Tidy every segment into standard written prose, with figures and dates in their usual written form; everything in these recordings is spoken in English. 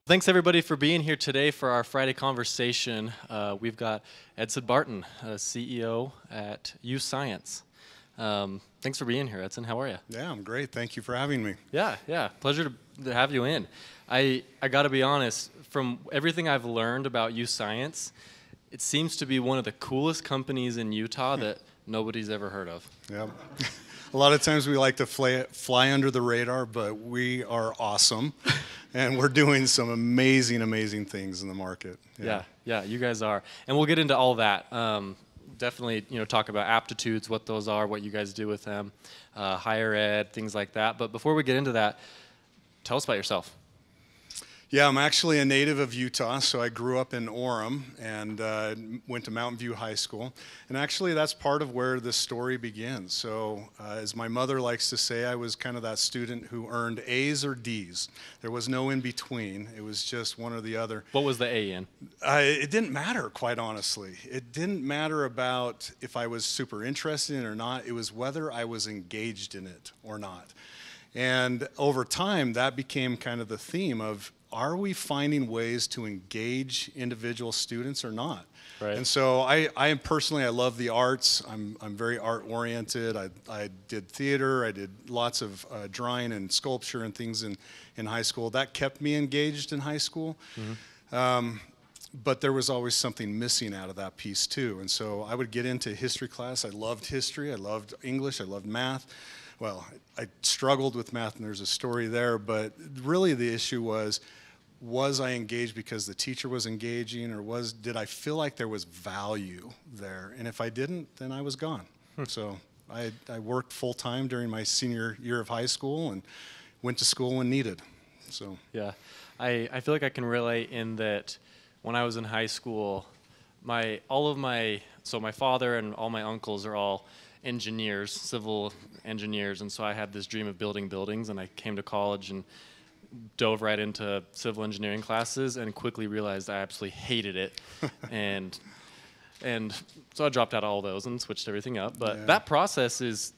Thanks everybody for being here today for our Friday conversation. We've got Edson Barton, CEO at YouScience. Thanks for being here, Edson. How are you? Yeah, I'm great. Thank you for having me. Yeah. Pleasure to have you in. I got to be honest, from everything I've learned about YouScience, it seems to be one of the coolest companies in Utah that nobody's ever heard of. Yeah. A lot of times we like to fly under the radar, but we are awesome. And we're doing some amazing things in the market. Yeah, you guys are. And we'll get into all that. Definitely, talk about aptitudes, what those are, what you guys do with them, higher ed, things like that. But before we get into that, tell us about yourself. Yeah, I'm actually a native of Utah, so I grew up in Orem and went to Mountain View High School. And actually, that's part of where this story begins. So, as my mother likes to say, I was kind of that student who earned A's or D's. There was no in between. It was just one or the other. What was the A in? It didn't matter, quite honestly. It didn't matter about if I was super interested in it or not. It was whether I was engaged in it or not. And over time, that became kind of the theme of, are we finding ways to engage individual students or not? Right. And so I personally, I love the arts. I'm very art oriented. I did theater. I did lots of drawing and sculpture and things in high school. That kept me engaged in high school. Mm-hmm. But there was always something missing out of that piece too. And so I would get into history class. I loved history. I loved English. I loved math. Well, I struggled with math, and there's a story there. But really the issue was I engaged because the teacher was engaging, or did I feel like there was value there? And if I didn't, then I was gone. So I worked full time during my senior year of high school and went to school when needed. So yeah, I feel like I can relate in that when I was in high school, my father and all my uncles are all engineers, civil engineers, and so I had this dream of building buildings, and I came to college and dove right into civil engineering classes and quickly realized I absolutely hated it. and so I dropped out of all those and switched everything up. But that process is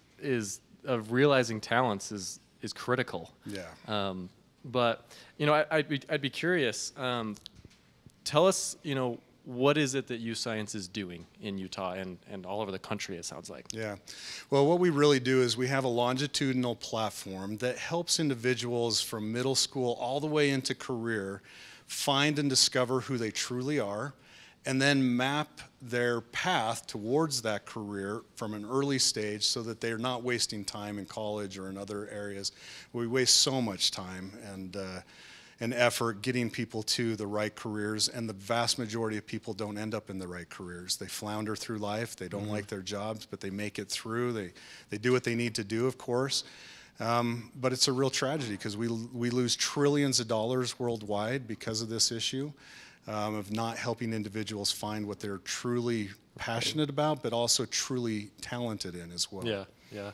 of realizing talents is critical. Yeah. But I'd be curious. Tell us, what is it that YouScience is doing in Utah and all over the country, it sounds like? Yeah. Well, what we really do is we have a longitudinal platform that helps individuals from middle school all the way into career find and discover who they truly are, and then map their path towards that career from an early stage so that they're not wasting time in college or in other areas. We waste so much time and effort getting people to the right careers, and the vast majority of people don't end up in the right careers. They flounder through life. They don't like their jobs, but they make it through. They do what they need to do, of course. But it's a real tragedy because we lose trillions of dollars worldwide because of this issue of not helping individuals find what they're truly passionate about, but also truly talented in as well. Yeah.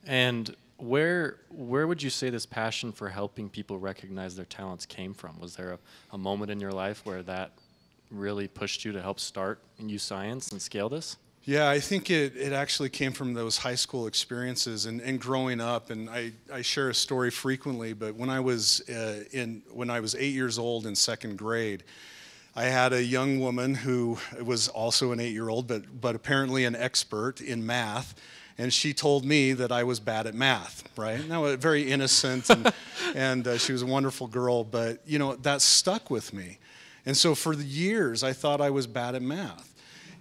And where would you say this passion for helping people recognize their talents came from? Was there a moment in your life where that really pushed you to help start in YouScience and scale this? Yeah, I think it actually came from those high school experiences and growing up. And I share a story frequently, but when I was 8 years old in second grade, I had a young woman who was also an 8-year-old, but apparently an expert in math. And she told me that I was bad at math, right? Now, very innocent, and she was a wonderful girl, but, that stuck with me. And so for the years, I thought I was bad at math.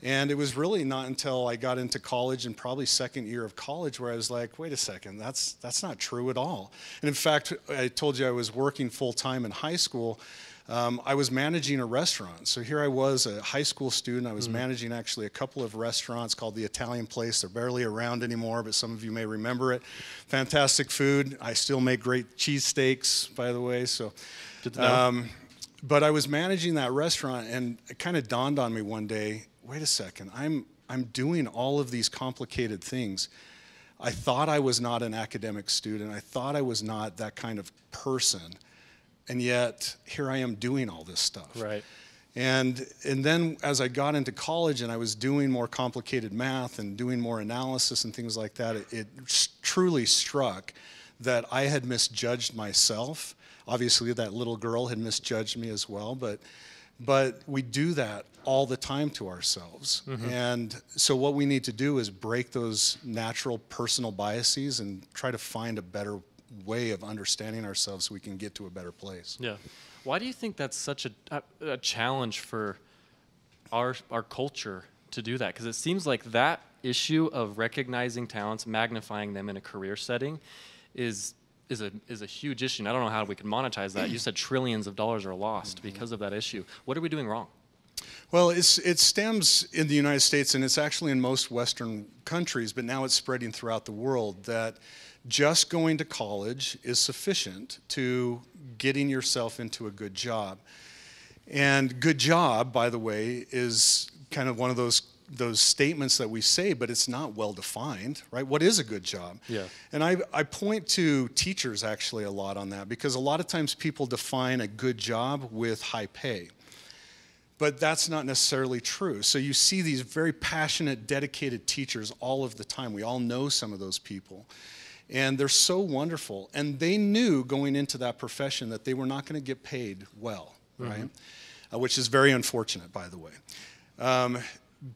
And it was really not until I got into college and probably second year of college where I was like, wait a second, that's not true at all. And in fact, I told you I was working full-time in high school. I was managing a restaurant. So here I was, a high school student. I was managing actually a couple of restaurants called the Italian Place. They're barely around anymore, but some of you may remember it. Fantastic food. I still make great cheesesteaks, by the way. So, but I was managing that restaurant, and it kind of dawned on me one day, wait a second, I'm doing all of these complicated things. I thought I was not an academic student. I thought I was not that kind of person. And yet, here I am doing all this stuff. Right. And then as I got into college and I was doing more complicated math and doing more analysis and things like that, it truly struck that I had misjudged myself. Obviously, that little girl had misjudged me as well, but we do that all the time to ourselves. And so what we need to do is break those natural personal biases and try to find a better way of understanding ourselves so we can get to a better place. Yeah. Why do you think that's such a challenge for our culture to do that? Because it seems like that issue of recognizing talents, magnifying them in a career setting, is a huge issue. And I don't know how we can monetize that. You said trillions of dollars are lost because of that issue. What are we doing wrong? Well, it stems in the United States, and it's actually in most Western countries, but now it's spreading throughout the world, that just going to college is sufficient to getting yourself into a good job. And good job, by the way, is kind of one of those statements that we say, but it's not well defined, right? What is a good job? Yeah. And I point to teachers actually a lot on that, because a lot of times people define a good job with high pay. But that's not necessarily true. So you see these very passionate, dedicated teachers all of the time. We all know some of those people. And they're so wonderful. And they knew going into that profession that they were not going to get paid well, right? Which is very unfortunate, by the way.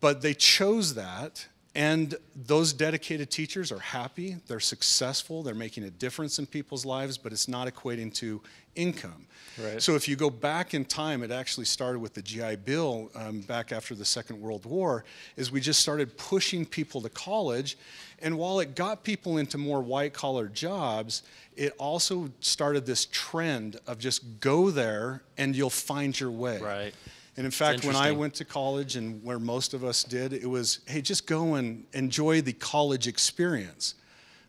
But they chose that, and those dedicated teachers are happy, they're successful, they're making a difference in people's lives, but it's not equating to income. Right. So if you go back in time, it actually started with the GI Bill back after the Second World War, is we just started pushing people to college, and while it got people into more white-collar jobs, it also started this trend of just go there and you'll find your way. Right. And in fact, when I went to college, and where most of us did, it was, hey, just go and enjoy the college experience.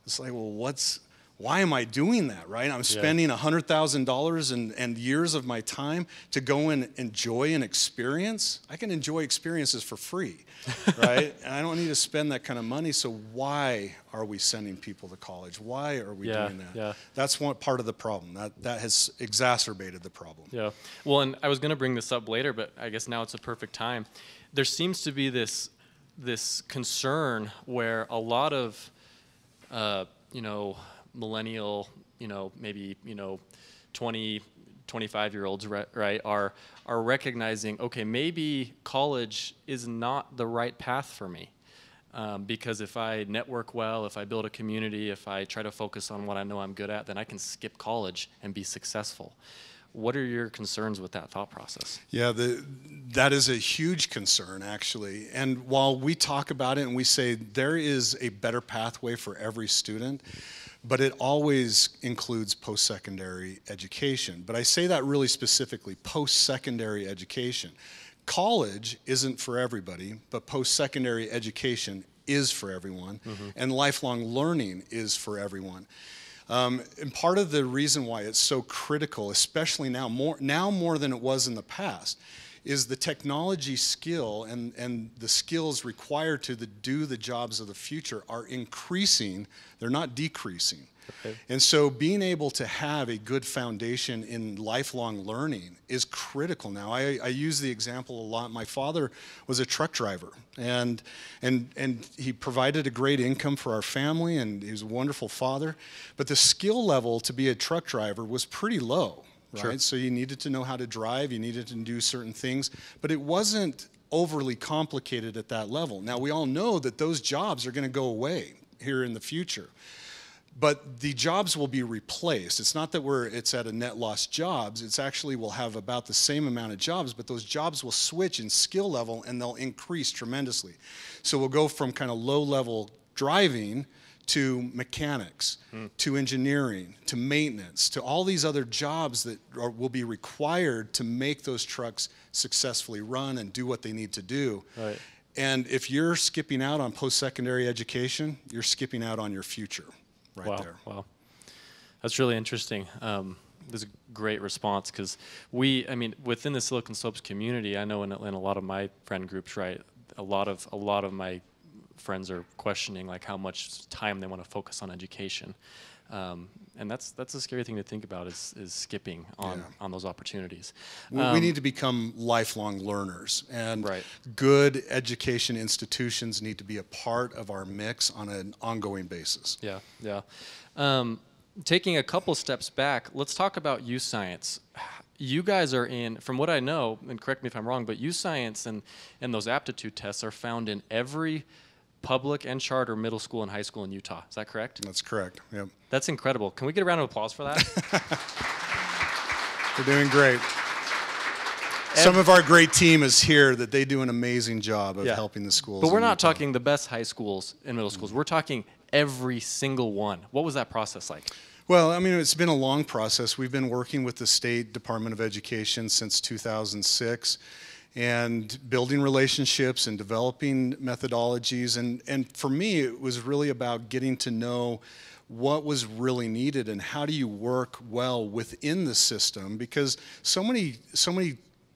It's like, well, why am I doing that, right? I'm spending $100,000 and years of my time to go and enjoy an experience. I can enjoy experiences for free, right? And I don't need to spend that kind of money, so why are we sending people to college? Why are we doing that? Yeah. That's one part of the problem. That has exacerbated the problem. Yeah. Well, and I was going to bring this up later, but I guess now it's a perfect time. There seems to be this concern where a lot of, millennial, maybe, 20, 25-year-olds, right, are recognizing, okay, maybe college is not the right path for me. Because if I network well, if I build a community, if I try to focus on what I know I'm good at, then I can skip college and be successful. What are your concerns with that thought process? Yeah, that is a huge concern, actually. And while we talk about it and we say there is a better pathway for every student, but it always includes post-secondary education. But I say that really specifically, post-secondary education. College isn't for everybody, but post-secondary education is for everyone, and lifelong learning is for everyone. And part of the reason why it's so critical, especially now more than it was in the past, is the technology skill and the skills required to do the jobs of the future are increasing, they're not decreasing. Okay. And so being able to have a good foundation in lifelong learning is critical now. I use the example a lot. My father was a truck driver, and he provided a great income for our family, and he was a wonderful father. But the skill level to be a truck driver was pretty low, right? Sure. So you needed to know how to drive, you needed to do certain things, but it wasn't overly complicated at that level. Now, we all know that those jobs are going to go away here in the future. But the jobs will be replaced. It's not that it's at a net loss jobs. It's actually we'll have about the same amount of jobs, but those jobs will switch in skill level and they'll increase tremendously. So we'll go from kind of low level driving to mechanics, to engineering, to maintenance, to all these other jobs that will be required to make those trucks successfully run and do what they need to do. Right. And if you're skipping out on post-secondary education, you're skipping out on your future. Right there. Wow. That's really interesting. That's a great response, because within the Silicon Slopes community, I know in a lot of my friend groups, right, a lot of my friends are questioning like how much time they want to focus on education. And that's a scary thing to think about is skipping on those opportunities. We need to become lifelong learners, and Right. good education institutions need to be a part of our mix on an ongoing basis. Yeah, yeah. Taking a couple steps back, let's talk about YouScience. You guys are in, from what I know, and correct me if I'm wrong, but YouScience and those aptitude tests are found in every public and charter middle school and high school in Utah. Is that correct? That's correct. Yep. That's incredible. Can we get a round of applause for that? We're doing great. Some of our great team is here that they do an amazing job of helping the schools. But we're not talking the best high schools and middle schools. We're talking every single one. What was that process like? Well, I mean, it's been a long process. We've been working with the State Department of Education since 2006 and building relationships and developing methodologies. And for me, it was really about getting to know what was really needed and how do you work well within the system, because so many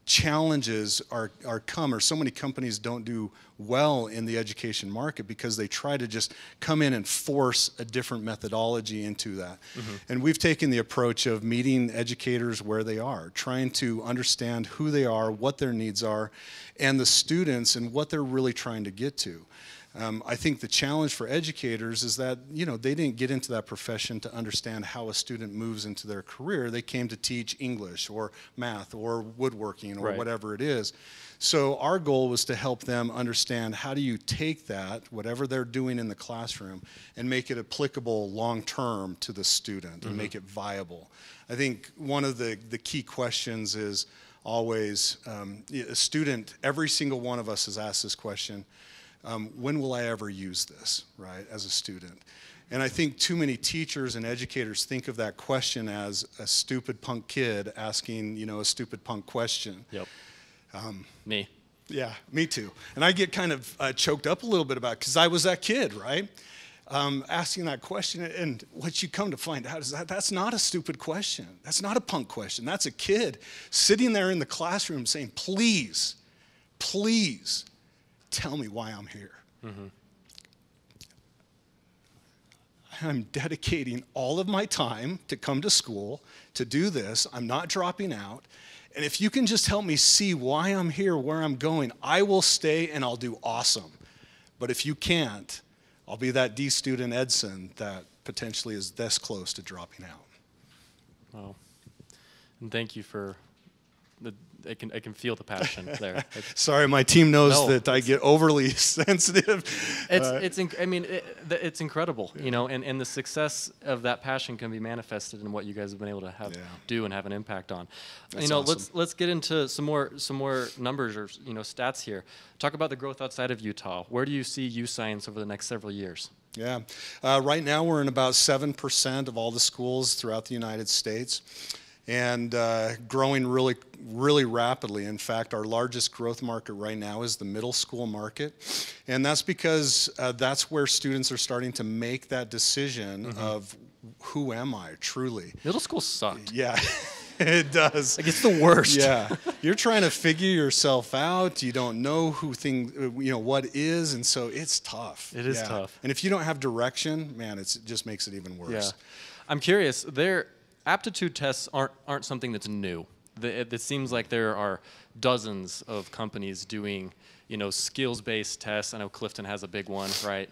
challenges are come, or so many companies don't do well in the education market because they try to just come in and force a different methodology into that. And we've taken the approach of meeting educators where they are, trying to understand who they are, what their needs are, and the students and what they're really trying to get to. I think the challenge for educators is that, you know, they didn't get into that profession to understand how a student moves into their career. They came to teach English or math or woodworking or whatever it is. So our goal was to help them understand how do you take that, whatever they're doing in the classroom, and make it applicable long-term to the student and make it viable. I think one of the key questions is always, a student, every single one of us has asked this question, when will I ever use this, right, as a student? And I think too many teachers and educators think of that question as a stupid punk kid asking, you know, a stupid punk question. Yep. Me. Yeah, me too. And I get kind of choked up a little bit about it because I was that kid, right? Asking that question, and what you come to find out is that that's not a stupid question. That's not a punk question. That's a kid sitting there in the classroom saying, please, please, tell me why I'm here. I'm dedicating all of my time to come to school, to do this. I'm not dropping out. And if you can just help me see why I'm here, where I'm going, I will stay and I'll do awesome. But if you can't, I'll be that D student Edson that potentially is this close to dropping out. Wow. And thank you for I can feel the passion there. Sorry, my team knows that I get overly sensitive. It's incredible, you know, and the success of that passion can be manifested in what you guys have been able to do and have an impact on. That's you know, awesome. let's get into some more numbers or stats here. Talk about the growth outside of Utah. Where do you see YouScience over the next several years? Yeah, right now we're in about 7% of all the schools throughout the United States. And growing really, really rapidly. In fact, our largest growth market right now is the middle school market. And that's because that's where students are starting to make that decision of who am I truly. Middle school sucked. Yeah, it does. Like, it's the worst. Yeah, you're trying to figure yourself out. You don't know what is, and so it's tough. It is tough. And if you don't have direction, man, it just makes it even worse. Yeah. I'm curious, aptitude tests aren't something that's new. It seems like there are dozens of companies doing, skills-based tests. I know Clifton has a big one, right?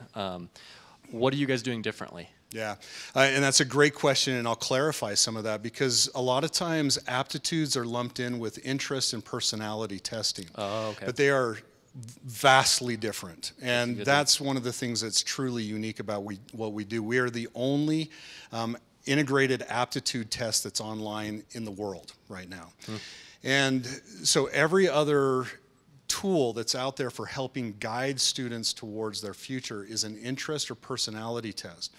What are you guys doing differently? Yeah, and that's a great question, and I'll clarify some of that because a lot of times aptitudes are lumped in with interest and personality testing. Oh, okay. But they are vastly different, and that's one of the things that's truly unique about what we do. We are the only integrated aptitude test that's online in the world right now. And so every other tool that's out there for helping guide students towards their future is an interest or personality test.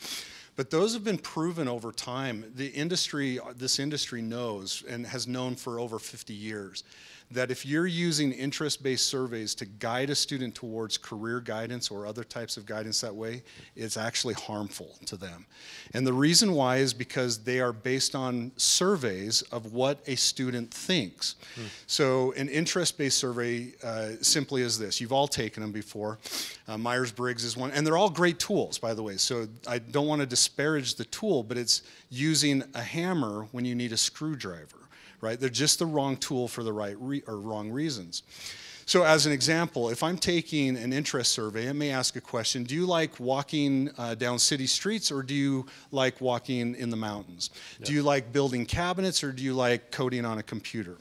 But those have been proven over time. This industry knows and has known for over 50 years that if you're using interest-based surveys to guide a student towards career guidance or other types of guidance that way, it's actually harmful to them. And the reason why is because they are based on surveys of what a student thinks. So an interest-based survey simply is this. You've all taken them before. Myers-Briggs is one, and they're all great tools, by the way. So I don't want to disparage the tool, but it's using a hammer when you need a screwdriver. Right? They're just the wrong tool for the right or wrong reasons. So as an example, if I'm taking an interest survey, it may ask a question, do you like walking down city streets or do you like walking in the mountains? Yep. Do you like building cabinets or do you like coding on a computer?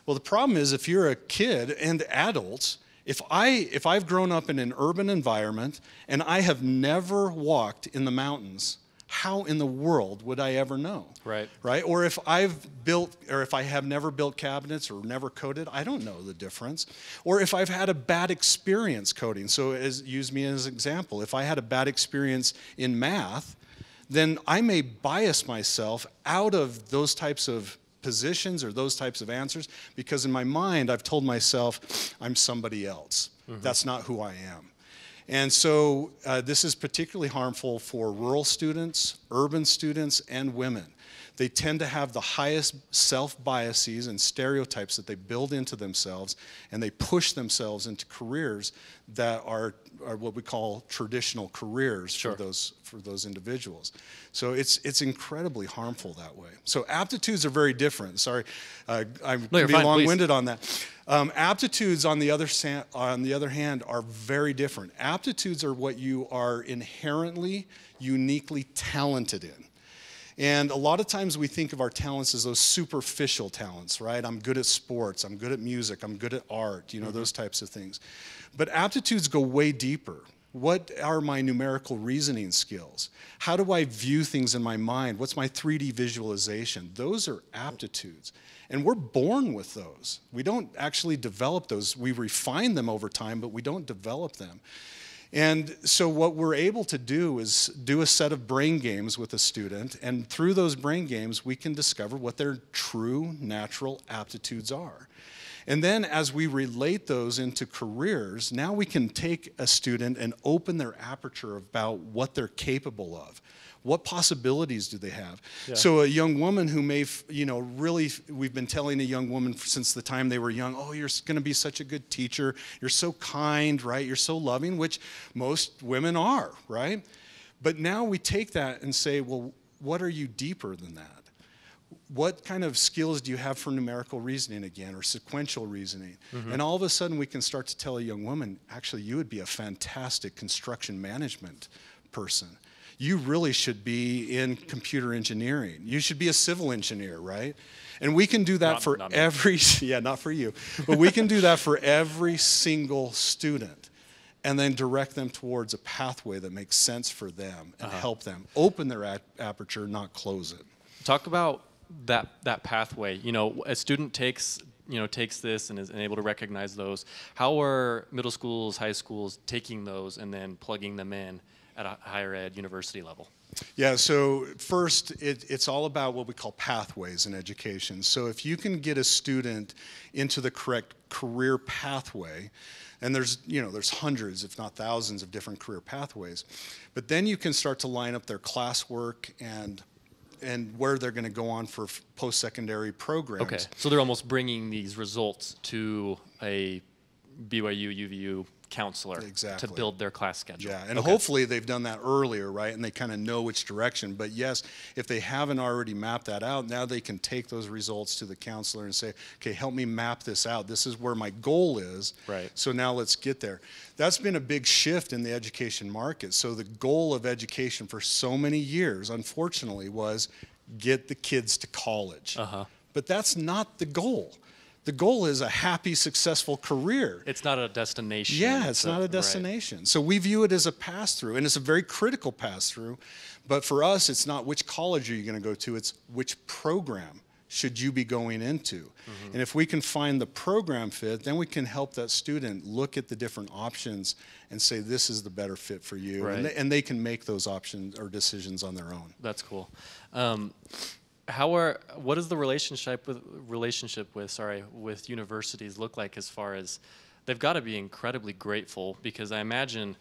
Well, the problem is if you're a kid and adults, if I've grown up in an urban environment and I have never walked in the mountains, how in the world would I ever know? Right. Right? Or if I have never built cabinets or never coded, I don't know the difference. Or if I've had a bad experience coding. So use me as an example. If I had a bad experience in math, then I may bias myself out of those types of positions or those types of answers because in my mind I've told myself I'm somebody else. That's not who I am. And so this is particularly harmful for rural students, urban students, and women. They tend to have the highest self-biases and stereotypes that they build into themselves, and they push themselves into careers that are what we call traditional careers for those individuals. So it's incredibly harmful that way. So aptitudes are very different. Sorry, I'm being long-winded on that. Aptitudes, on the other hand, are very different. Aptitudes are what you are inherently, uniquely talented in. And a lot of times we think of our talents as those superficial talents, right? I'm good at sports, I'm good at music, I'm good at art, you know, those types of things. But aptitudes go way deeper. What are my numerical reasoning skills? How do I view things in my mind? What's my 3D visualization? Those are aptitudes. And we're born with those. We don't actually develop those. We refine them over time, but we don't develop them. And so what we're able to do is do a set of brain games with a student, and through those brain games, we can discover what their true natural aptitudes are. And then as we relate those into careers, now we can take a student and open their aperture about what they're capable of. What possibilities do they have? Yeah. So a young woman who may, really, we've been telling a young woman since the time they were young, oh, you're going to be such a good teacher. You're so kind, right? You're so loving, which most women are, right? But now we take that and say, well, what are you deeper than that? What kind of skills do you have for numerical reasoning again, or sequential reasoning? And all of a sudden we can start to tell a young woman, actually, you would be a fantastic construction management person. You really should be in computer engineering. You should be a civil engineer, right? And we can do that not for you, but we can do that for every single student and then direct them towards a pathway that makes sense for them and help them open their aperture, not close it. Talk about that pathway. You know, a student takes this and is able to recognize those. How are middle schools, high schools taking those and then plugging them in at a higher ed university level? Yeah, so first, it's all about what we call pathways in education. So if you can get a student into the correct career pathway, and there's hundreds, if not thousands, of different career pathways, but then you can start to line up their classwork and where they're going to go on for post-secondary programs. Okay, so they're almost bringing these results to a BYU, UVU counselor to build their class schedule. Yeah, and hopefully they've done that earlier, right? And they kind of know which direction. But yes, if they haven't already mapped that out, now they can take those results to the counselor and say, okay, help me map this out. This is where my goal is. Right. So now let's get there. That's been a big shift in the education market. So the goal of education for so many years, unfortunately, was get the kids to college. But that's not the goal. The goal is a happy, successful career. It's not a destination. Yeah, it's not a destination. Right. So we view it as a pass-through, and it's a very critical pass-through. But for us, it's not which college are you going to go to, it's which program should you be going into. And if we can find the program fit, then we can help that student look at the different options and say, this is the better fit for you. Right. And they can make those options or decisions on their own. That's cool. what does the relationship with universities look like, as far as they've got to be incredibly grateful, because I imagine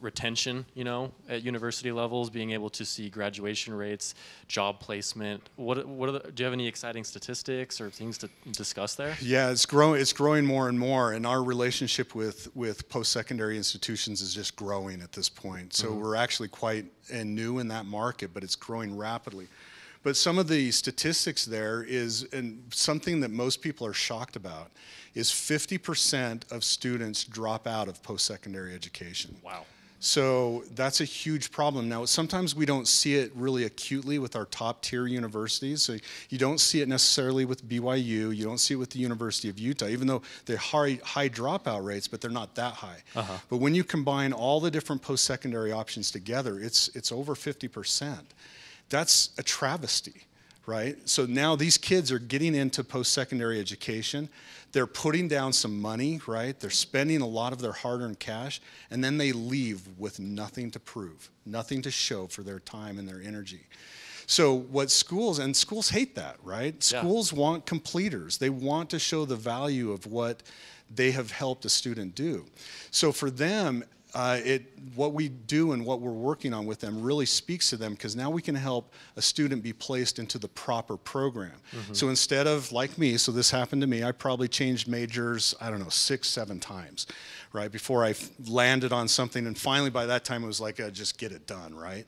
retention, at university levels, being able to see graduation rates, job placement. Do you have any exciting statistics or things to discuss there? Yeah, it's growing more and more, and our relationship with post-secondary institutions is just growing at this point. So we're actually quite new in that market, but it's growing rapidly. But some of the statistics there is, and something that most people are shocked about, is 50% of students drop out of post-secondary education. Wow. So that's a huge problem. Now, sometimes we don't see it really acutely with our top tier universities. So you don't see it necessarily with BYU. You don't see it with the University of Utah, even though they're high dropout rates, but they're not that high. But when you combine all the different post-secondary options together, it's over 50%. That's a travesty, right? So now these kids are getting into post-secondary education. They're putting down some money, right? They're spending a lot of their hard-earned cash, and then they leave with nothing to prove, nothing to show for their time and their energy. So what schools hate that, right? Yeah. Schools want completers. They want to show the value of what they have helped a student do. So for them, what we do and what we're working on with them really speaks to them, because now we can help a student be placed into the proper program. So instead of, like me, so this happened to me, I probably changed majors, I don't know, 6, 7 times, right, before I landed on something, and finally by that time it was like, just get it done, right?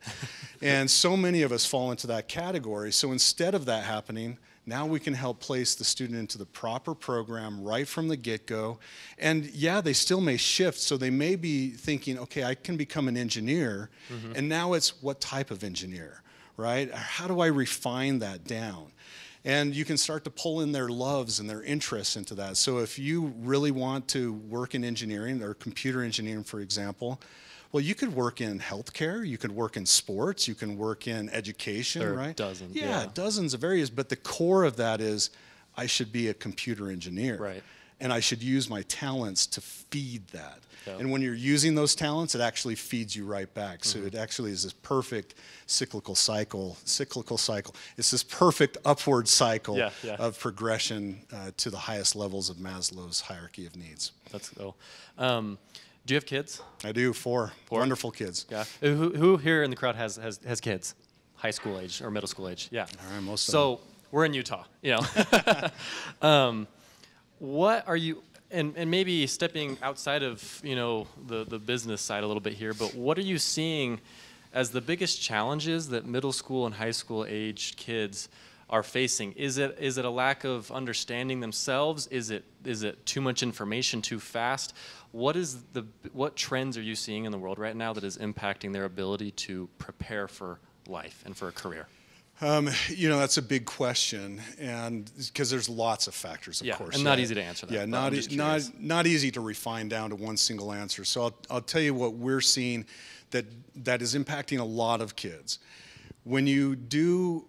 And so many of us fall into that category. So instead of that happening, now we can help place the student into the proper program right from the get-go. And yeah, they still may shift, so they may be thinking, okay, I can become an engineer, and now it's what type of engineer, right? How do I refine that down? And you can start to pull in their loves and their interests into that. So if you really want to work in engineering, or computer engineering, for example, well, you could work in healthcare, you could work in sports, you can work in education, there are right? Dozens. Yeah, dozens of areas, but the core of that is I should be a computer engineer. Right. And I should use my talents to feed that. Yeah. And when you're using those talents, it actually feeds you right back. So it actually is this perfect cyclical cycle. It's this perfect upward cycle of progression to the highest levels of Maslow's hierarchy of needs. That's cool. Do you have kids? I do, 4 wonderful kids. Yeah. Who here in the crowd has kids? High school age or middle school age? Yeah. All right, most of them. So we're in Utah, what are you, and maybe stepping outside of, the business side a little bit here, but what are you seeing as the biggest challenges that middle school and high school aged kids are facing? Is it a lack of understanding themselves? Is it too much information too fast? What trends are you seeing in the world right now that is impacting their ability to prepare for life and for a career? That's a big question, and because there's lots of factors, of course. And not easy to answer that. Yeah, not easy to refine down to one single answer. So I'll tell you what we're seeing that is impacting a lot of kids. When you do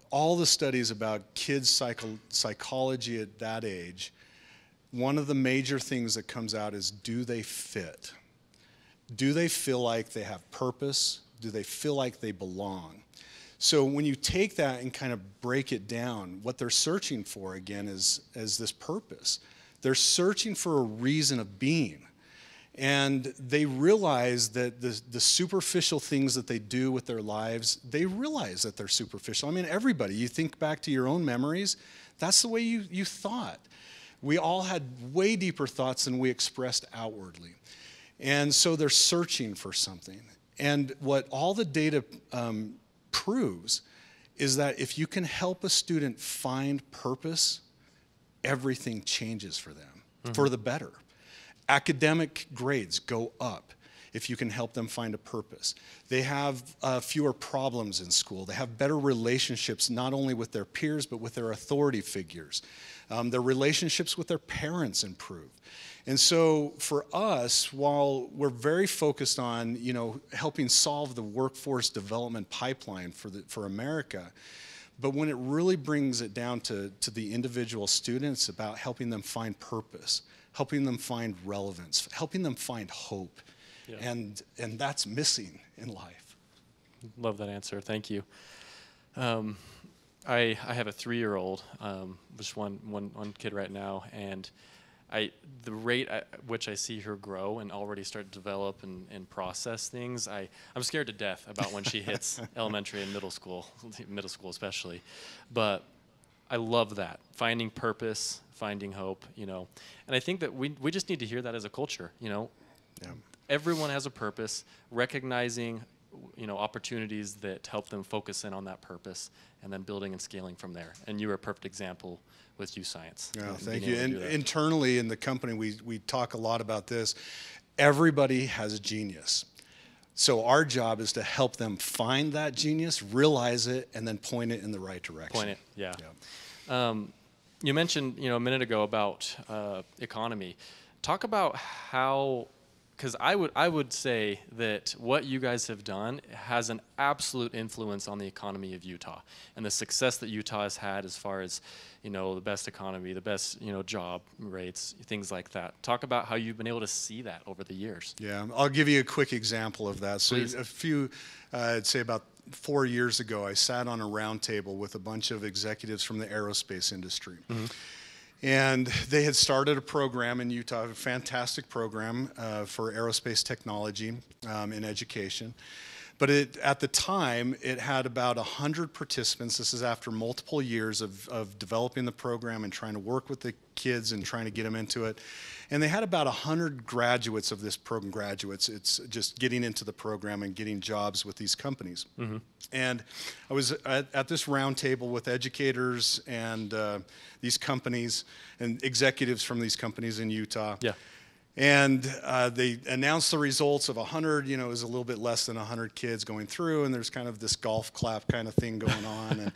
all the studies about kids' psychology at that age, one of the major things that comes out is, do they fit? Do they feel like they have purpose? Do they feel like they belong? So when you take that and kind of break it down, what they're searching for, again, is this purpose. They're searching for a reason of being. And they realize that the superficial things that they do with their lives, they realize that they're superficial. I mean, everybody, you think back to your own memories, that's the way you thought. We all had way deeper thoughts than we expressed outwardly. And so they're searching for something. And what all the data proves is that if you can help a student find purpose, everything changes for them, for the better. Academic grades go up if you can help them find a purpose. They have fewer problems in school. They have better relationships, not only with their peers, but with their authority figures. Their relationships with their parents improve. And so for us, while we're very focused on, helping solve the workforce development pipeline for America, but when it really brings it down to the individual students, about helping them find purpose, helping them find relevance, helping them find hope. Yeah. And that's missing in life. Love that answer. Thank you. I have a 3-year-old, just one kid right now, and the rate at which I see her grow and already start to develop and process things, I'm scared to death about when she hits elementary and middle school especially. But I love that, finding purpose, finding hope, and I think that we just need to hear that as a culture, Yeah. Everyone has a purpose, recognizing opportunities that help them focus in on that purpose, and then building and scaling from there. And you were a perfect example with YouScience. Yeah, thank you. And internally in the company, we talk a lot about this. Everybody has a genius. So our job is to help them find that genius, realize it, and then point it in the right direction. Point it, yeah. You mentioned, a minute ago about economy. Talk about how, because I would say that what you guys have done has an absolute influence on the economy of Utah and the success that Utah has had as far as, the best economy, the best, job rates, things like that. Talk about how you've been able to see that over the years. Yeah, I'll give you a quick example of that. So Please. I'd say about 4 years ago, I sat on a round table with a bunch of executives from the aerospace industry. Mm-hmm. And they had started a program in Utah, a fantastic program for aerospace technology in education. But at the time, it had about 100 participants. This is after multiple years of developing the program and trying to work with the kids and trying to get them into it. And they had about 100 graduates of this program, It's just getting into the program and getting jobs with these companies. Mm-hmm. And I was at this round table with educators and these companies and executives from these companies in Utah. Yeah. And they announced the results of 100, it was a little bit less than 100 kids going through, and there's kind of this golf clap kind of thing going on.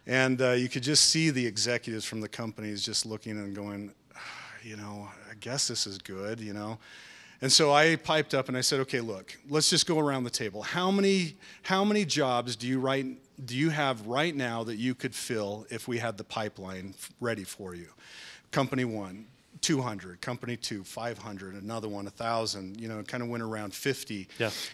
And you could just see the executives from the companies just looking and going, I guess this is good, And so I piped up and I said, okay, look, let's just go around the table. How many jobs do you have right now that you could fill if we had the pipeline ready for you? Company 1. 200, company 2, 500, another one, 1,000, it kind of went around 50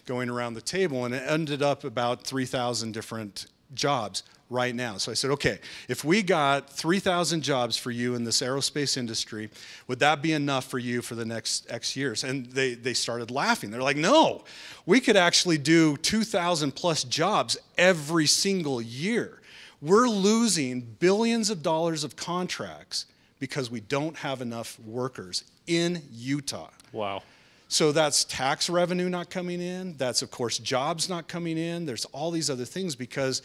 going around the table, and it ended up about 3,000 different jobs right now. So I said, okay, if we got 3,000 jobs for you in this aerospace industry, would that be enough for you for the next X years? And they started laughing. They're like, no, we could actually do 2,000 plus jobs every single year. We're losing billions of dollars of contracts because we don't have enough workers in Utah. Wow. So that's tax revenue not coming in. That's, of course, jobs not coming in. There's all these other things because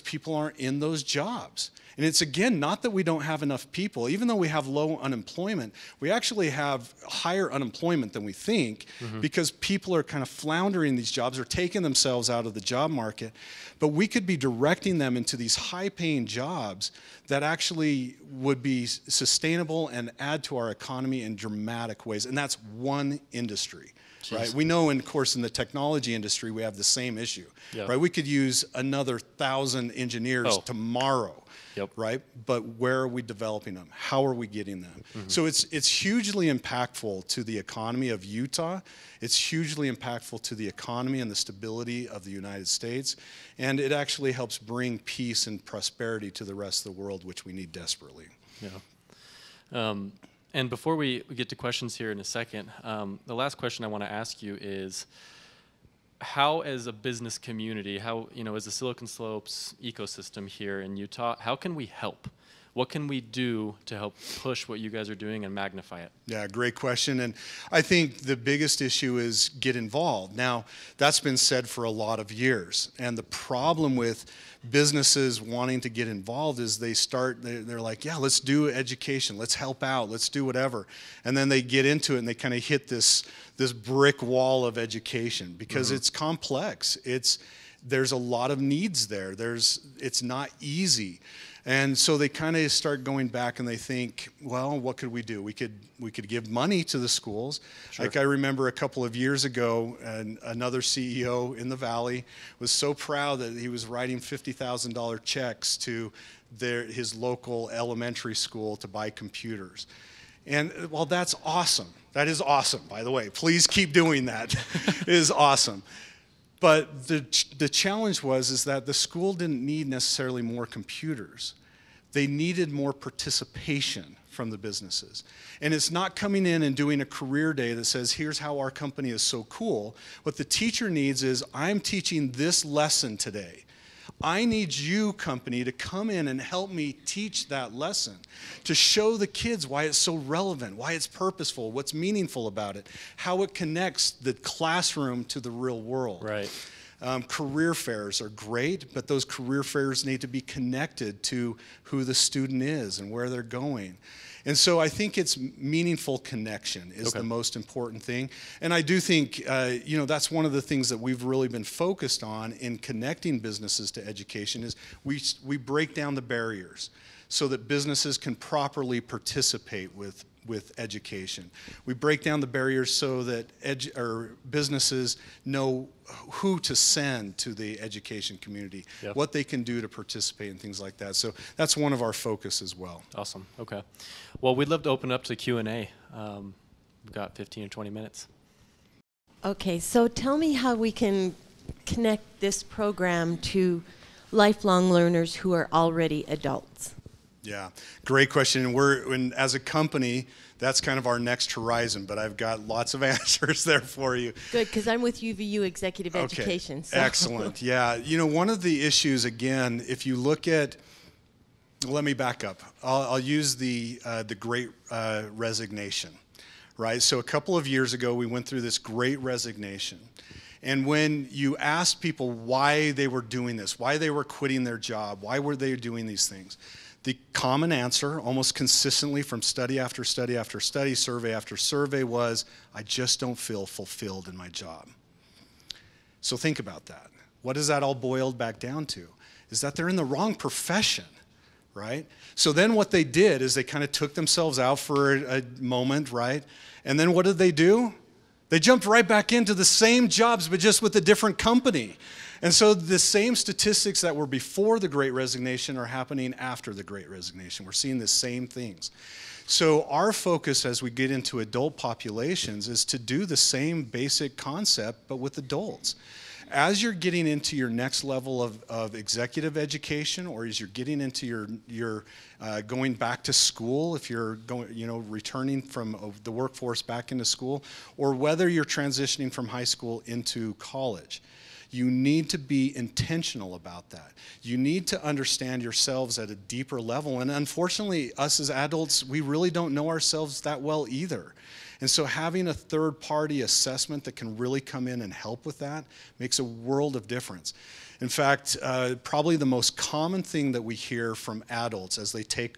people aren't in those jobs. And it's, again, not that we don't have enough people. Even though we have low unemployment, we actually have higher unemployment than we think because people are kind of floundering these jobs or taking themselves out of the job market. But we could be directing them into these high-paying jobs that actually would be sustainable and add to our economy in dramatic ways. And that's one industry. Right? We know, of course, in the technology industry, we have the same issue. Yep. Right? We could use another 1,000 engineers tomorrow. Yep. Right? But where are we developing them? How are we getting them? Mm-hmm. So it's hugely impactful to the economy of Utah. It's hugely impactful to the economy and the stability of the United States. And it actually helps bring peace and prosperity to the rest of the world, which we need desperately. Yeah. And before we get to questions here in a second, the last question I want to ask you is, how as a business community, as the Silicon Slopes ecosystem here in Utah, how can we help? What can we do to help push what you guys are doing and magnify it? Yeah, great question. And I think the biggest issue is get involved. Now, that's been said for a lot of years. And the problem with businesses wanting to get involved is they're like, yeah, let's do education, let's help out, let's do whatever. And then they get into it and they kind of hit this brick wall of education because it's complex. There's a lot of needs there. It's not easy. And so they kind of start going back and they think, well, what could we do? We could give money to the schools. Sure. Like I remember a couple of years ago, another CEO in the Valley was so proud that he was writing $50,000 checks to his local elementary school to buy computers. And well, that's awesome. That is awesome, by the way. Please keep doing that. It is awesome. But the challenge is that the school didn't need necessarily more computers. They needed more participation from the businesses. And it's not coming in and doing a career day that says, here's how our company is so cool. What the teacher needs is, I'm teaching this lesson today. I need you, company, to come in and help me teach that lesson, to show the kids why it's so relevant, why it's purposeful, what's meaningful about it, how it connects the classroom to the real world. Right. Career fairs are great, but those career fairs need to be connected to who the student is and where they're going. And so I think it's meaningful connection is the most important thing. And I do think, that's one of the things that we've really been focused on in connecting businesses to education is we break down the barriers so that businesses can properly participate with education. We break down the barriers so that businesses know who to send to the education community, what they can do to participate and things like that. So that's one of our focus as well. Awesome. Okay. Well, we'd love to open up to Q&A. We've got 15 or 20 minutes. Okay, so tell me how we can connect this program to lifelong learners who are already adults. Yeah, great question. And as a company, that's kind of our next horizon, but I've got lots of answers there for you. Good, because I'm with UVU Executive Education. So. Excellent. Yeah, one of the issues, again, if you look at, let me back up. I'll use the Great Resignation, right? So a couple of years ago, we went through this Great Resignation. And when you asked people why they were doing this, why they were quitting their job, why were they doing these things, the common answer, almost consistently from study after study after study, survey after survey, was, I just don't feel fulfilled in my job. So think about that. What does that all boiled back down to? Is that they're in the wrong profession, right? So then what they did is they kind of took themselves out for a moment, right? And then what did they do? They jumped right back into the same jobs, but just with a different company. And so the same statistics that were before the Great Resignation are happening after the Great Resignation. We're seeing the same things. So our focus as we get into adult populations is to do the same basic concept, but with adults. As you're getting into your next level of executive education, or as you're getting into your going back to school, if you're going, returning from the workforce back into school, or whether you're transitioning from high school into college, you need to be intentional about that. You need to understand yourselves at a deeper level. And unfortunately, us as adults, we really don't know ourselves that well either. And so having a third-party assessment that can really come in and help with that makes a world of difference. In fact, probably the most common thing that we hear from adults as they take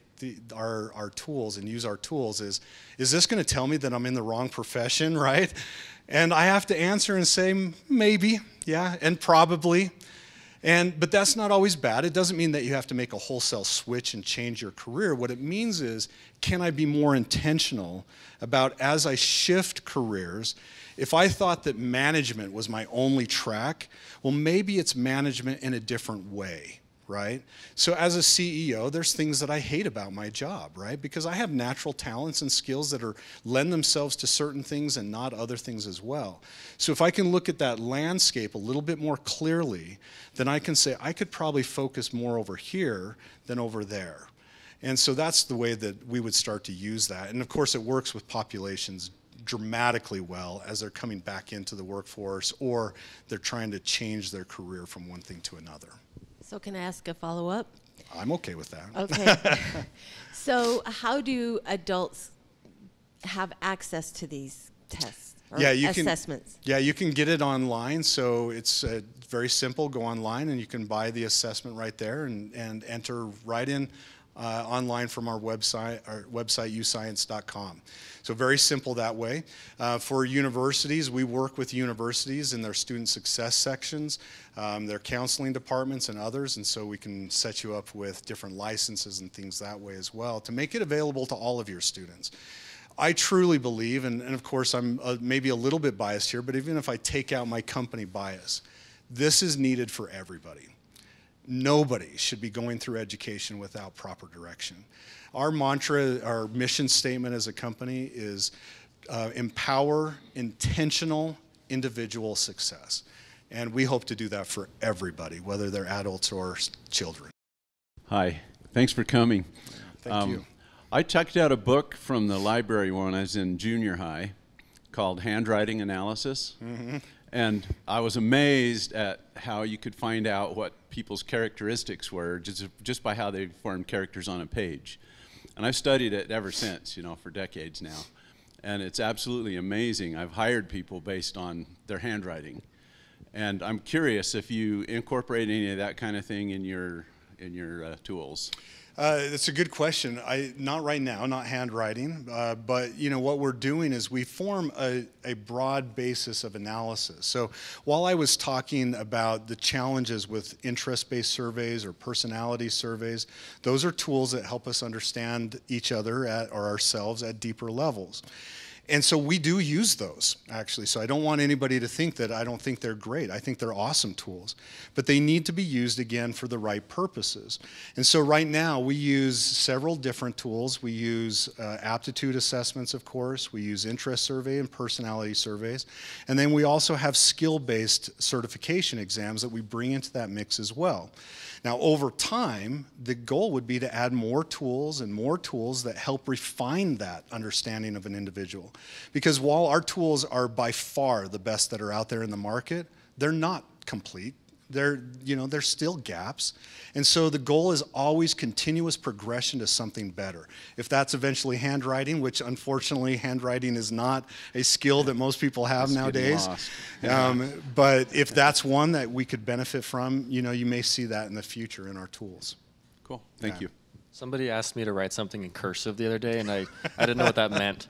our tools and use our tools is this going to tell me that I'm in the wrong profession, right? And I have to answer and say, maybe, yeah, and probably. But that's not always bad. It doesn't mean that you have to make a wholesale switch and change your career. What it means is, can I be more intentional about, as I shift careers, if I thought that management was my only track, well, maybe it's management in a different way, right? So as a CEO, there's things that I hate about my job, right? Because I have natural talents and skills that lend themselves to certain things and not other things as well. So if I can look at that landscape a little bit more clearly, then I can say I could probably focus more over here than over there. And so that's the way that we would start to use that. And of course, it works with populations dramatically well as they're coming back into the workforce or they're trying to change their career from one thing to another. So can I ask a follow-up? I'm okay with that. Okay. So how do adults have access to these tests or assessments? You can get it online. So it's very simple. Go online and you can buy the assessment right there and enter right in online from our website YouScience.com. So very simple that way. For universities, we work with universities in their student success sections, their counseling departments and others, and so we can set you up with different licenses and things that way as well to make it available to all of your students. I truly believe, and of course I'm maybe a little bit biased here, but even if I take out my company bias, this is needed for everybody. Nobody should be going through education without proper direction. Our mantra, our mission statement as a company is empower intentional individual success. And we hope to do that for everybody, whether they're adults or children. Hi, thanks for coming. Thank you. I checked out a book from the library when I was in junior high called Handwriting Analysis. And I was amazed at how you could find out what people's characteristics were just by how they formed characters on a page. And I've studied it ever since, for decades now. And it's absolutely amazing. I've hired people based on their handwriting. And I'm curious if you incorporate any of that kind of thing in your tools. That's a good question. Not right now, not handwriting, but what we're doing is we form a broad basis of analysis. So while I was talking about the challenges with interest-based surveys or personality surveys, those are tools that help us understand each other or ourselves at deeper levels. And so we do use those, actually. So I don't want anybody to think that I don't think they're great. I think they're awesome tools. But they need to be used, again, for the right purposes. And so right now, we use several different tools. We use aptitude assessments, of course. We use interest survey and personality surveys. And then we also have skill-based certification exams that we bring into that mix as well. Now, over time, the goal would be to add more tools that help refine that understanding of an individual. Because while our tools are by far the best that are out there in the market, they're not complete. There's still gaps. And so the goal is always continuous progression to something better. If that's eventually handwriting, which unfortunately handwriting is not a skill that most people have nowadays. But if that's one that we could benefit from, you may see that in the future in our tools. Cool. Thank you. Somebody asked me to write something in cursive the other day, and I didn't know what that meant.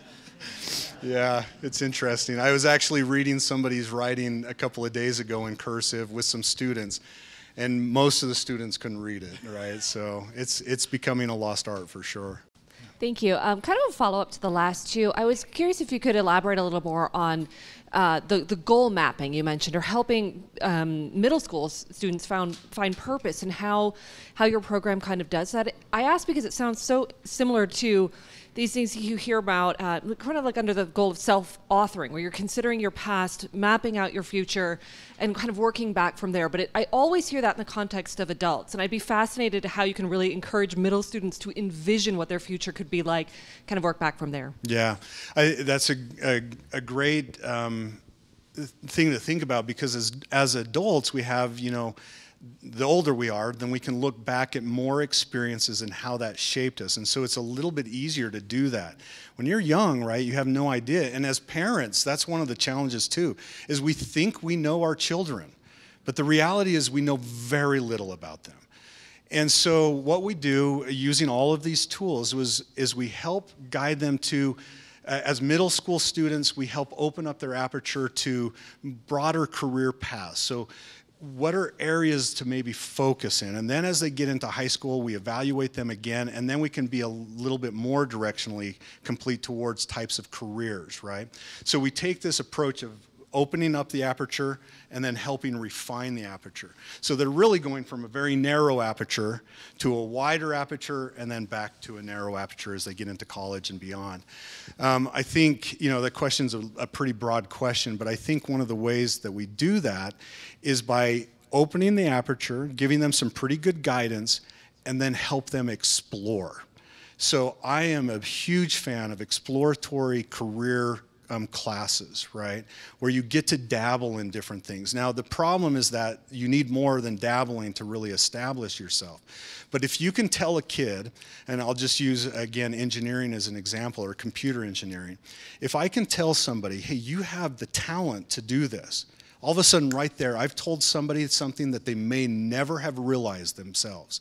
Yeah, it's interesting. I was actually reading somebody's writing a couple of days ago in cursive with some students, and most of the students couldn't read it, right? So it's becoming a lost art for sure. Thank you. Kind of a follow-up to the last two. I was curious if you could elaborate a little more on the goal mapping you mentioned, or helping middle school students find purpose, and how your program kind of does that. I ask because it sounds so similar to these things you hear about, kind of like under the goal of self-authoring, where you're considering your past, mapping out your future, and kind of working back from there. But I always hear that in the context of adults, and I'd be fascinated to how you can really encourage middle students to envision what their future could be like, kind of work back from there. Yeah, that's a great thing to think about, because as adults we have, the older we are, then we can look back at more experiences and how that shaped us. And so it's a little bit easier to do that. When you're young, right, you have no idea. And as parents, that's one of the challenges too, is we think we know our children. But the reality is we know very little about them. And so what we do using all of these tools is we help guide them to, as middle school students, we help open up their aperture to broader career paths. So what are areas to maybe focus in? And then as they get into high school, we evaluate them again, and then we can be a little bit more directionally complete towards types of careers, right? So we take this approach of opening up the aperture and then helping refine the aperture. So they're really going from a very narrow aperture to a wider aperture, and then back to a narrow aperture as they get into college and beyond. I think, the question's a pretty broad question, but I think one of the ways that we do that is by opening the aperture, giving them some pretty good guidance, and then help them explore. So I am a huge fan of exploratory career classes, right, where you get to dabble in different things. Now, the problem is that you need more than dabbling to really establish yourself. But if you can tell a kid, and I'll just use, again, engineering as an example, or computer engineering. If I can tell somebody, hey, you have the talent to do this, all of a sudden right there, I've told somebody something that they may never have realized themselves.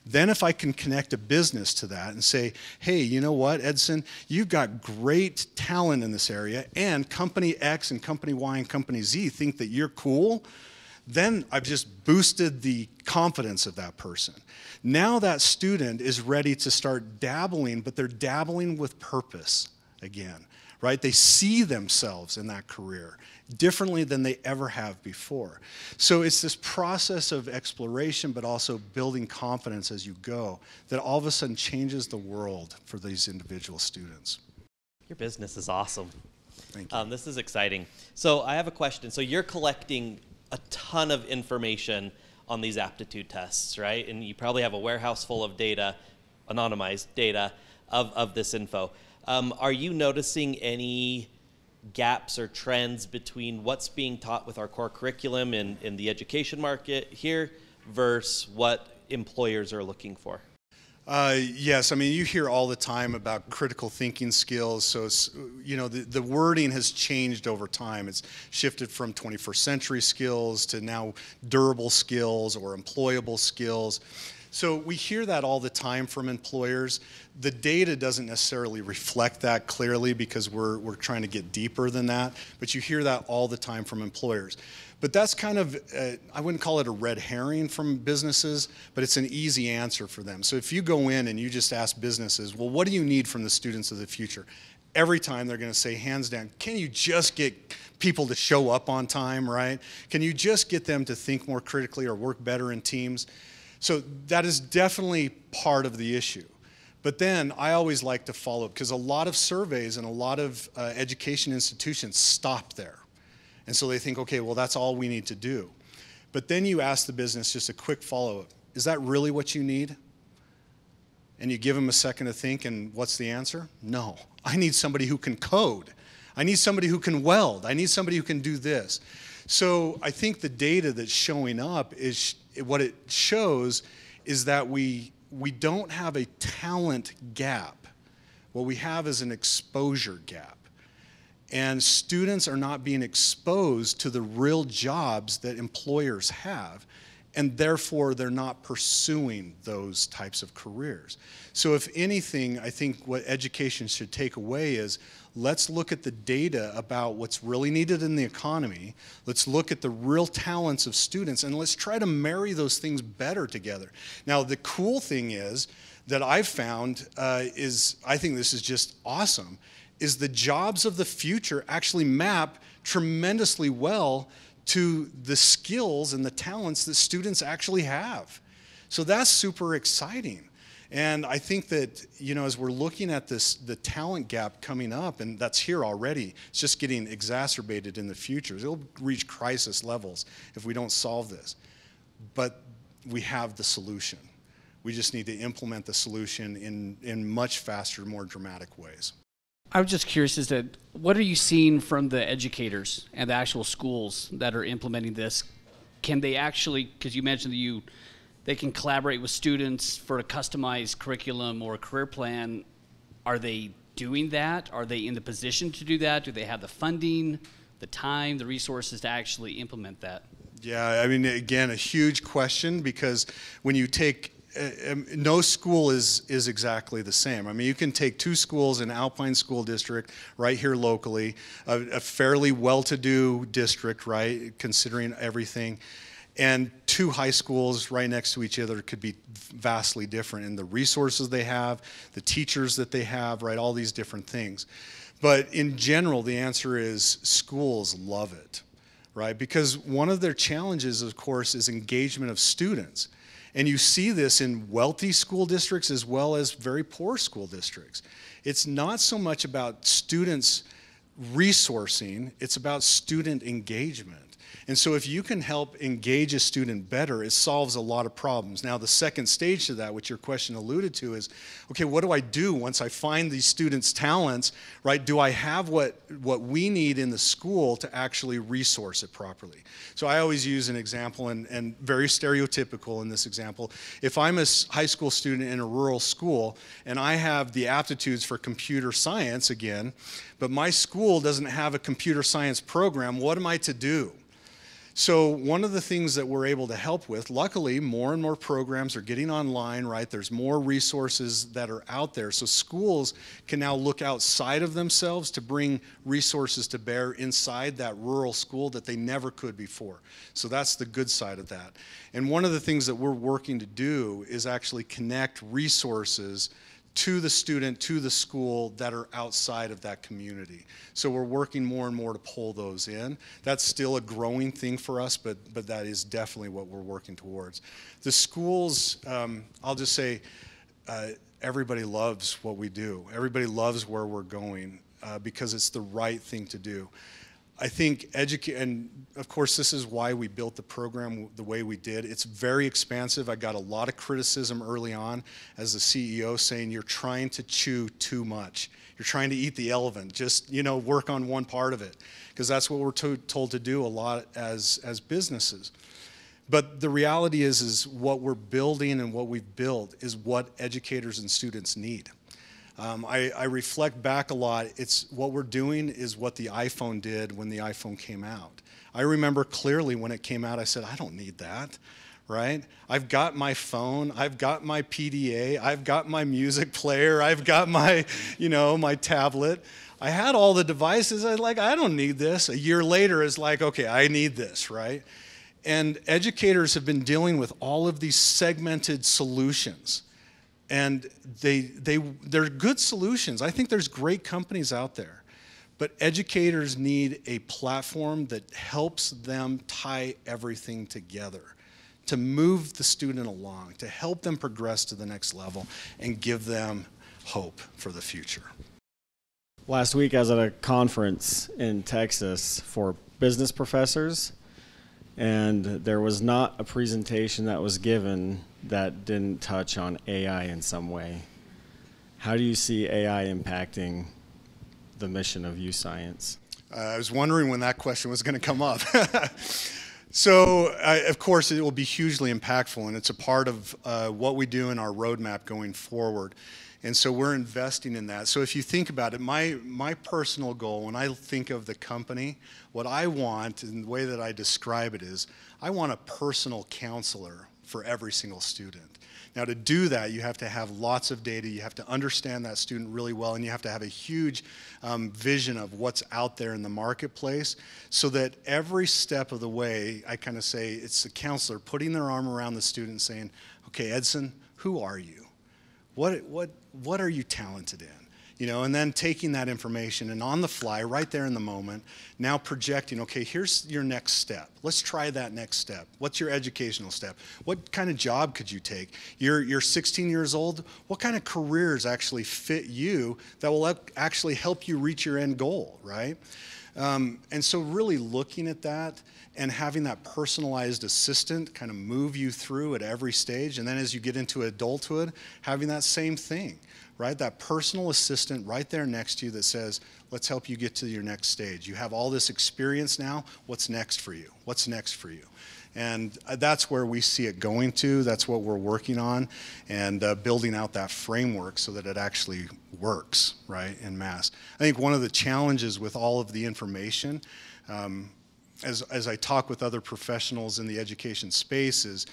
Then if I can connect a business to that and say, hey, you know what, Edson, you've got great talent in this area, and company X and company Y and company Z think that you're cool, then I've just boosted the confidence of that person. Now that student is ready to start dabbling, but they're dabbling with purpose again, right? They see themselves in that career differently than they ever have before. So it's this process of exploration, but also building confidence as you go, that all of a sudden changes the world for these individual students. Your business is awesome. Thank you. This is exciting. So I have a question. So you're collecting a ton of information on these aptitude tests, right? And you probably have a warehouse full of data, anonymized data of this info. Are you noticing any gaps or trends between what's being taught with our core curriculum in the education market here versus what employers are looking for? Yes, I mean, you hear all the time about critical thinking skills. So, it's, the wording has changed over time. It's shifted from 21st century skills to now durable skills or employable skills. So we hear that all the time from employers. The data doesn't necessarily reflect that clearly because we're trying to get deeper than that, but you hear that all the time from employers. But that's kind of, I wouldn't call it a red herring from businesses, but it's an easy answer for them. So if you go in and you just ask businesses, well, what do you need from the students of the future? Every time they're going to say, hands down, can you just get people to show up on time, right? Can you just get them to think more critically or work better in teams? So that is definitely part of the issue. But then I always like to follow up because a lot of surveys and a lot of education institutions stop there. And so they think, okay, well, that's all we need to do. But then you ask the business just a quick follow-up. Is that really what you need? And you give them a second to think, and what's the answer? No. I need somebody who can code. I need somebody who can weld. I need somebody who can do this. So I think the data that's showing up is what it shows is that we don't have a talent gap. What we have is an exposure gap. And students are not being exposed to the real jobs that employers have, and therefore they're not pursuing those types of careers. So if anything, I think what education should take away is let's look at the data about what's really needed in the economy. Let's look at the real talents of students, and let's try to marry those things better together. Now, the cool thing is that I've found is, I think this is just awesome, is the jobs of the future actually map tremendously well to the skills and the talents that students actually have. So that's super exciting. And I think that, as we're looking at this, the talent gap coming up, and that's here already, it's just getting exacerbated in the future. It'll reach crisis levels if we don't solve this. But we have the solution. We just need to implement the solution in much faster, more dramatic ways. I was just curious as to what are you seeing from the educators and the actual schools that are implementing this? Can they actually, because you mentioned that they can collaborate with students for a customized curriculum or a career plan. Are they doing that? Are they in the position to do that? Do they have the funding, the time, the resources to actually implement that? Yeah, I mean, again, a huge question because when you take no school is exactly the same. I mean, you can take two schools in Alpine School District right here locally, a fairly well-to-do district, right, considering everything, and two high schools right next to each other could be vastly different in the resources they have, the teachers that they have, right, all these different things. But in general, the answer is schools love it, right, because one of their challenges, of course, is engagement of students. And you see this in wealthy school districts as well as very poor school districts. It's not so much about students resourcing, it's about student engagement. And so if you can help engage a student better, it solves a lot of problems. Now, the second stage to that, which your question alluded to, is, okay, what do I do once I find these students' talents, right? Do I have what we need in the school to actually resource it properly? So I always use an example, and very stereotypical in this example. If I'm a high school student in a rural school, and I have the aptitudes for computer science again, but my school doesn't have a computer science program, what am I to do? So one of the things that we're able to help with, luckily more and more programs are getting online, right? There's more resources that are out there. So schools can now look outside of themselves to bring resources to bear inside that rural school that they never could before. So that's the good side of that. And one of the things that we're working to do is actually connect resources to the student, to the school that are outside of that community. So we're working more and more to pull those in. That's still a growing thing for us, but that is definitely what we're working towards. The schools, I'll just say, everybody loves what we do. Everybody loves where we're going because it's the right thing to do. I think and of course this is why we built the program the way we did. It's very expansive. I got a lot of criticism early on as the CEO saying you're trying to chew too much. You're trying to eat the elephant. Just, you know, work on one part of it, because that's what we're told to do a lot as businesses. But the reality is what we're building and what we've built is what educators and students need. I reflect back a lot. It's what we're doing is what the iPhone did when the iPhone came out. I remember clearly when it came out, I said, I don't need that, right? I've got my phone, I've got my PDA, I've got my music player, I've got my, you know, my tablet. I had all the devices. I don't need this. A year later, it's like, okay, I need this, right? And educators have been dealing with all of these segmented solutions. And they're good solutions. I think there's great companies out there. But educators need a platform that helps them tie everything together, to move the student along, to help them progress to the next level, and give them hope for the future. Last week I was at a conference in Texas for business professors, and there was not a presentation that was given that didn't touch on AI in some way. How do you see AI impacting the mission of YouScience? I was wondering when that question was going to come up. So, of course, it will be hugely impactful, and it's a part of what we do in our roadmap going forward. And so we're investing in that. So if you think about it, my personal goal, when I think of the company, what I want, and the way that I describe it is, I want a personal counselor for every single student. Now, to do that, you have to have lots of data, you have to understand that student really well, and you have to have a huge vision of what's out there in the marketplace, so that every step of the way, I kind of say, it's the counselor putting their arm around the student and saying, okay, Edson, who are you? What are you talented in? You know, and then taking that information and on the fly, right there in the moment, now projecting, okay, here's your next step. Let's try that next step. What's your educational step? What kind of job could you take? You're 16 years old. What kind of careers actually fit you that will actually help you reach your end goal, right? And so really looking at that and having that personalized assistant kind of move you through at every stage. And then as you get into adulthood, having that same thing, right? That personal assistant right there next to you that says, let's help you get to your next stage. You have all this experience now. What's next for you? What's next for you? And that's where we see it going to. That's what we're working on, and building out that framework so that it actually works, right, en masse. I think one of the challenges with all of the information, as I talk with other professionals in the education space, is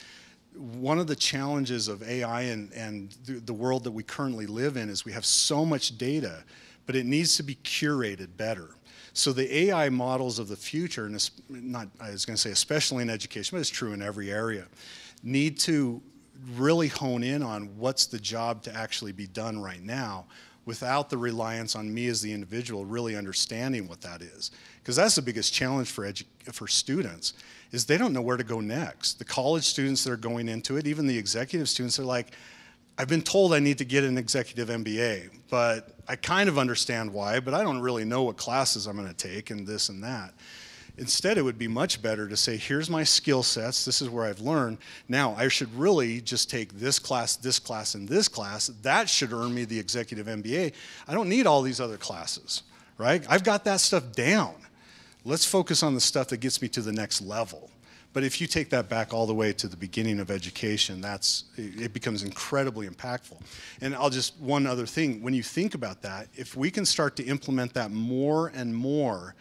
one of the challenges of AI and the world that we currently live in is we have so much data, but it needs to be curated better. So the AI models of the future, and I was going to say especially in education, but it's true in every area, need to really hone in on what's the job to actually be done right now, without the reliance on me as the individual really understanding what that is. Because that's the biggest challenge for students, is they don't know where to go next. The college students that are going into it, even the executive students, are like, I've been told I need to get an executive MBA, but I kind of understand why, but I don't really know what classes I'm going to take and this and that. Instead, it would be much better to say, here's my skill sets, this is where I've learned. Now, I should really just take this class, and this class. That should earn me the executive MBA. I don't need all these other classes, right? I've got that stuff down. Let's focus on the stuff that gets me to the next level. But if you take that back all the way to the beginning of education, it becomes incredibly impactful. And one other thing, when you think about that, if we can start to implement that more and more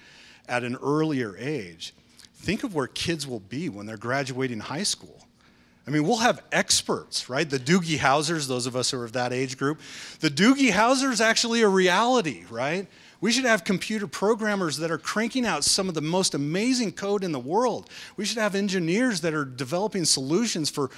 at an earlier age, think of where kids will be when they're graduating high school. I mean, we'll have experts, right? The Doogie Howsers, those of us who are of that age group, the Doogie Howser is actually a reality, right? We should have computer programmers that are cranking out some of the most amazing code in the world. We should have engineers that are developing solutions for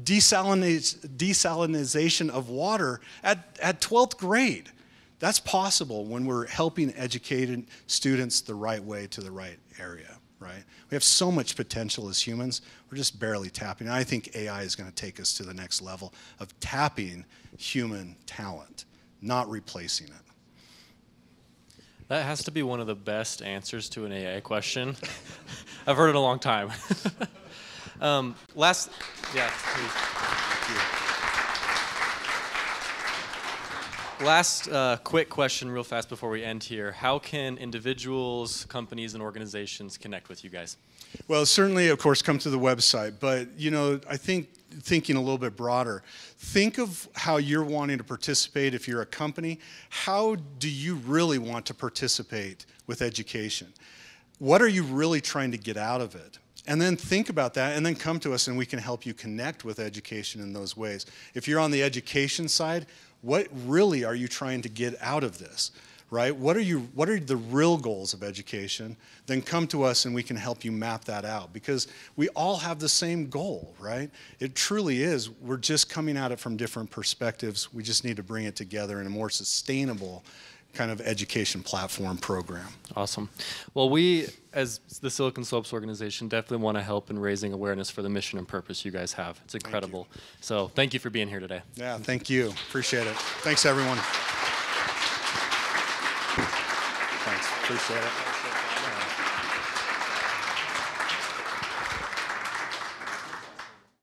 desalinization of water at 12th grade. That's possible when we're helping educated students the right way to the right area, right? We have so much potential as humans. We're just barely tapping. And I think AI is going to take us to the next level of tapping human talent, not replacing it. That has to be one of the best answers to an AA question. I've heard it a long time. Last, yeah, please. Last quick question real fast before we end here. How can individuals, companies, and organizations connect with you guys? Well, certainly, of course, come to the website. But, you know, I think thinking a little bit broader, think of how you're wanting to participate if you're a company. How do you really want to participate with education? What are you really trying to get out of it? And then think about that, and then come to us, and we can help you connect with education in those ways. If you're on the education side, what really are you trying to get out of this? Right? What are the real goals of education? Then come to us and we can help you map that out, because we all have the same goal, right? It truly is. We're just coming at it from different perspectives. We just need to bring it together in a more sustainable kind of education platform program. Awesome. Well, we, as the Silicon Slopes organization, definitely want to help in raising awareness for the mission and purpose you guys have. It's incredible. So thank you for being here today. Yeah, thank you. Appreciate it. Thanks, everyone. Thanks. Appreciate it.